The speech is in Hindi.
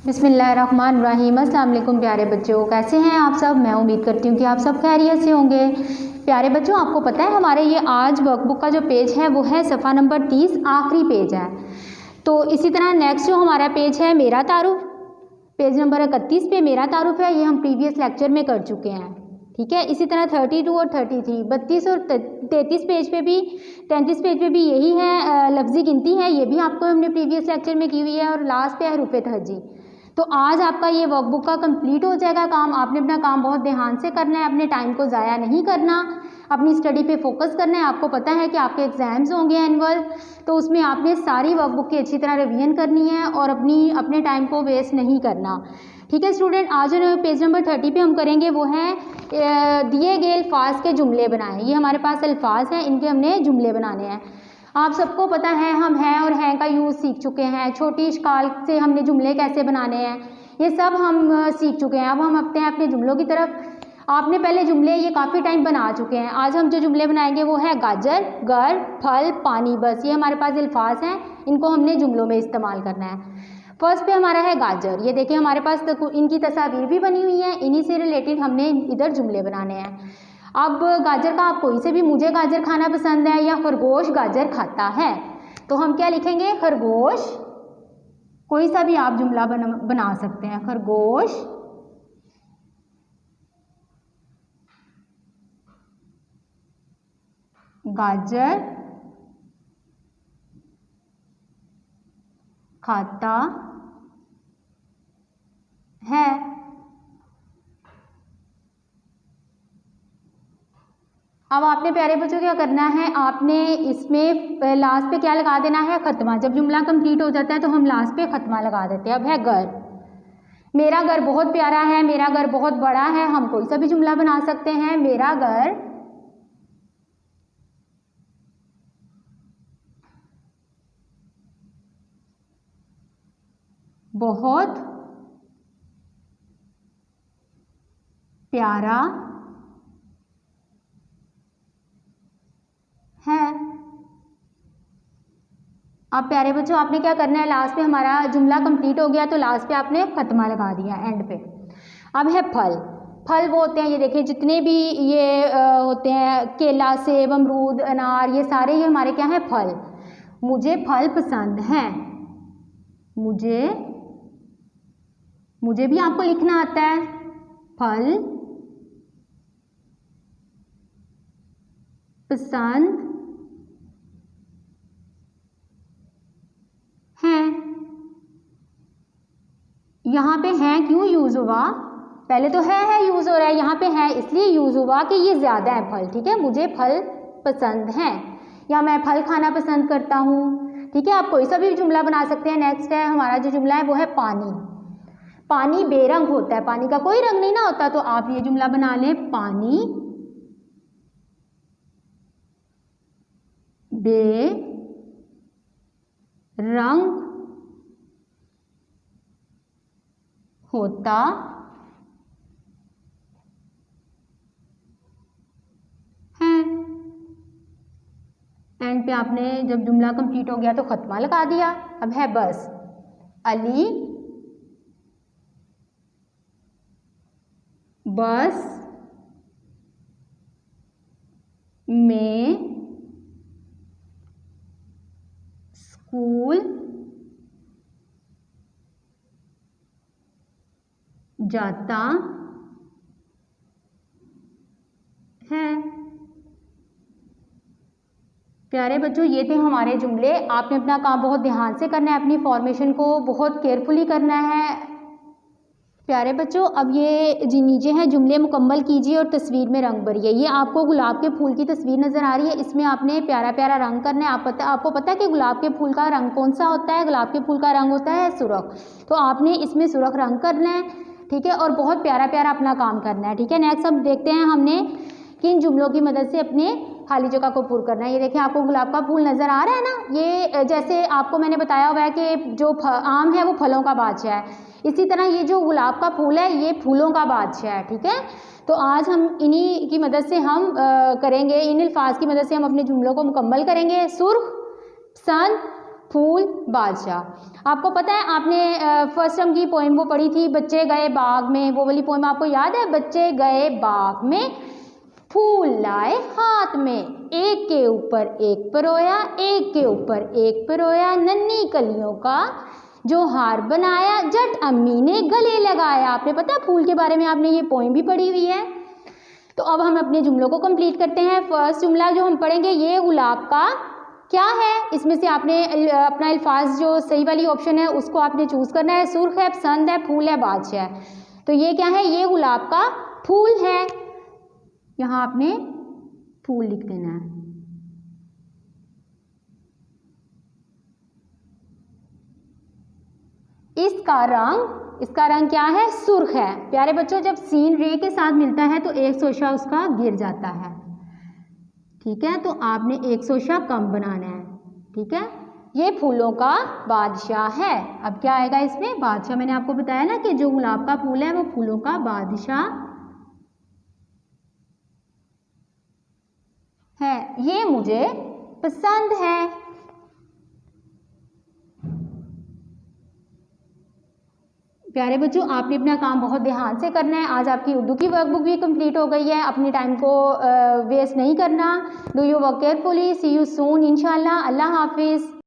बिस्मिल्लाहिर्रहमानिर्रहीम। अस्सलाम वालेकुम प्यारे बच्चों, कैसे हैं आप सब। मैं उम्मीद करती हूँ कि आप सब खैरियत से होंगे। प्यारे बच्चों, आपको पता है हमारे ये आज वर्कबुक का जो पेज है वो है सफ़ा नंबर 30, आखिरी पेज है। तो इसी तरह नेक्स्ट जो हमारा पेज है मेरा तारुफ, पेज नंबर 31 पे मेरा तारुफ है, ये हम प्रीवियस लेक्चर में कर चुके हैं। ठीक है, इसी तरह 32 और 33, 32 और 33 पेज पे भी, 33 पेज पे भी यही है, लफ्ज़ी गिनती है, ये भी आपको हमने प्रीवियस लेक्चर में की हुई है। और लास्ट पे है रुफ़े तहजी। तो आज आपका ये वर्कबुक का कंप्लीट हो जाएगा काम। आपने अपना काम बहुत ध्यान से करना है, अपने टाइम को ज़ाया नहीं करना, अपनी स्टडी पे फोकस करना है। आपको पता है कि आपके एग्ज़ाम्स होंगे एनुअल, तो उसमें आपने सारी वर्कबुक की अच्छी तरह रिवीजन करनी है और अपने टाइम को वेस्ट नहीं करना। ठीक है स्टूडेंट, आज जो पेज नंबर 30 पे हम करेंगे वो है दिए गए अल्फाज के जुमले बनाएं। ये हमारे पास अल्फाज हैं, इनके हमने जुमले बनाने हैं। आप सबको पता है हम हैं और हैं का यूज़ सीख चुके हैं, छोटी इश्काल से हमने जुमले कैसे बनाने हैं ये सब हम सीख चुके हैं। अब हम अपने जुमलों की तरफ। आपने पहले जुमले ये काफ़ी टाइम बना चुके हैं। आज हम जो जुमले बनाएंगे वो है गाजर, घर, फल, पानी। बस ये हमारे पास अल्फाज हैं, इनको हमने जुमलों में इस्तेमाल करना है। फर्स्ट पे हमारा है गाजर। ये देखिए हमारे पास इनकी तस्वीर भी बनी हुई है, इन्हीं से रिलेटेड हमने इधर जुमले बनाने हैं। अब गाजर का आप कोई से भी, मुझे गाजर खाना पसंद है या खरगोश गाजर खाता है, तो हम क्या लिखेंगे, खरगोश। कोई सा भी आप जुमला बना सकते हैं, खरगोश गाजर खाता है। अब आपने प्यारे बच्चों क्या करना है, आपने इसमें लास्ट पे क्या लगा देना है, खत्मा। जब जुमला कंप्लीट हो जाता है तो हम लास्ट पे खत्मा लगा देते हैं। अब है घर। मेरा घर बहुत प्यारा है, मेरा घर बहुत बड़ा है, हम कोई सा भी जुमला बना सकते हैं। मेरा घर बहुत प्यारा है। अब प्यारे बच्चों आपने क्या करना है, लास्ट पे हमारा जुमला कंप्लीट हो गया तो लास्ट पे आपने खत्मा लगा दिया एंड पे। अब है फल। फल वो होते हैं, ये देखिए जितने भी ये होते हैं, केला, सेब, अमरूद, अनार, ये सारे ये हमारे क्या हैं, फल। मुझे फल पसंद हैं। मुझे भी आपको लिखना आता है, फल पसंद हैं। यहाँ पे हैं क्यों यूज़ हुआ, पहले तो है यूज़ हो रहा है, यहाँ पे है इसलिए यूज़ हुआ कि ये ज़्यादा है फल। ठीक है, मुझे फल पसंद हैं या मैं फल खाना पसंद करता हूँ। ठीक है, आप कोई सा भी जुमला बना सकते हैं। नेक्स्ट है हमारा जो जुमला है वो है पानी। पानी बेरंग होता है, पानी का कोई रंग नहीं ना होता, तो आप ये जुमला बना लें, पानी बेरंग होता है। एंड पे आपने जब जुमला कंप्लीट हो गया तो खत्मा लगा दिया। अब है बस। अली बस में स्कूल जाता है। प्यारे बच्चों ये थे हमारे जुमले। आपने अपना काम बहुत ध्यान से करना है, अपनी फॉर्मेशन को बहुत केयरफुली करना है। प्यारे बच्चों अब ये जी नीचे हैं, जुमले मुकम्मल कीजिए और तस्वीर में रंग भरिए। ये आपको गुलाब के फूल की तस्वीर नज़र आ रही है, इसमें आपने प्यारा प्यारा रंग करना है। आपको पता है कि गुलाब के फूल का रंग कौन सा होता है, गुलाब के फूल का रंग होता है सुर्ख। तो आपने इसमें सुर्ख रंग करना है। ठीक है, और बहुत प्यारा प्यारा अपना काम करना है। ठीक है, नेक्स्ट अब देखते हैं हमने किन जुमलों की मदद से अपने खाली जगह को पूरा करना है। ये देखिए आपको गुलाब का फूल नज़र आ रहा है ना, ये जैसे आपको मैंने बताया हुआ है कि जो आम है वो फलों का बादशाह है, इसी तरह ये जो गुलाब का फूल है ये फूलों का बादशाह है। ठीक है, तो आज हम इन्हीं की मदद से हम करेंगे, इन अल्फाज की मदद से हम अपने जुमलों को मुकम्मल करेंगे। सुर्ख, पसंद, फूल, बादशाह। आपको पता है आपने फर्स्ट टर्म की पोएम वो पढ़ी थी, बच्चे गए बाग में, वो वाली पोएम आपको याद है? बच्चे गए बाग में, फूल लाए हाथ में, एक के ऊपर एक परोया, एक के ऊपर एक परोया, नन्ही कलियों का जो हार बनाया, झट अम्मी ने गले लगाया। आपने पता है फूल के बारे में आपने ये पोएम भी पढ़ी हुई है। तो अब हम अपने जुमलों को कंप्लीट करते हैं। फर्स्ट जुमला जो हम पढ़ेंगे, ये गुलाब का क्या है? इसमें से आपने अपना अल्फाज जो सही वाली ऑप्शन है उसको आपने चूज करना है। सुर्ख है, पसंद है, फूल है, बादशाह है। तो ये क्या है? ये गुलाब का फूल है। यहाँ आपने फूल लिख देना है। इसका रंग क्या है? सुर्ख है। प्यारे बच्चों, जब सीन रे के साथ मिलता है तो एक सोशा उसका गिर जाता है, ठीक है? तो आपने एक सोशा कम बनाना है, ठीक है? ये फूलों का बादशाह है। अब क्या आएगा इसमें? बादशाह। मैंने आपको बताया ना कि जो गुलाब का फूल है वो फूलों का बादशाह है। ये मुझे पसंद है। प्यारे बच्चों, आपने अपना काम बहुत ध्यान से करना है। आज आपकी उर्दू की वर्कबुक भी कंप्लीट हो गई है। अपने टाइम को वेस्ट नहीं करना। Do you work carefully. See you soon इंशाल्लाह। अल्लाह हाफिज़।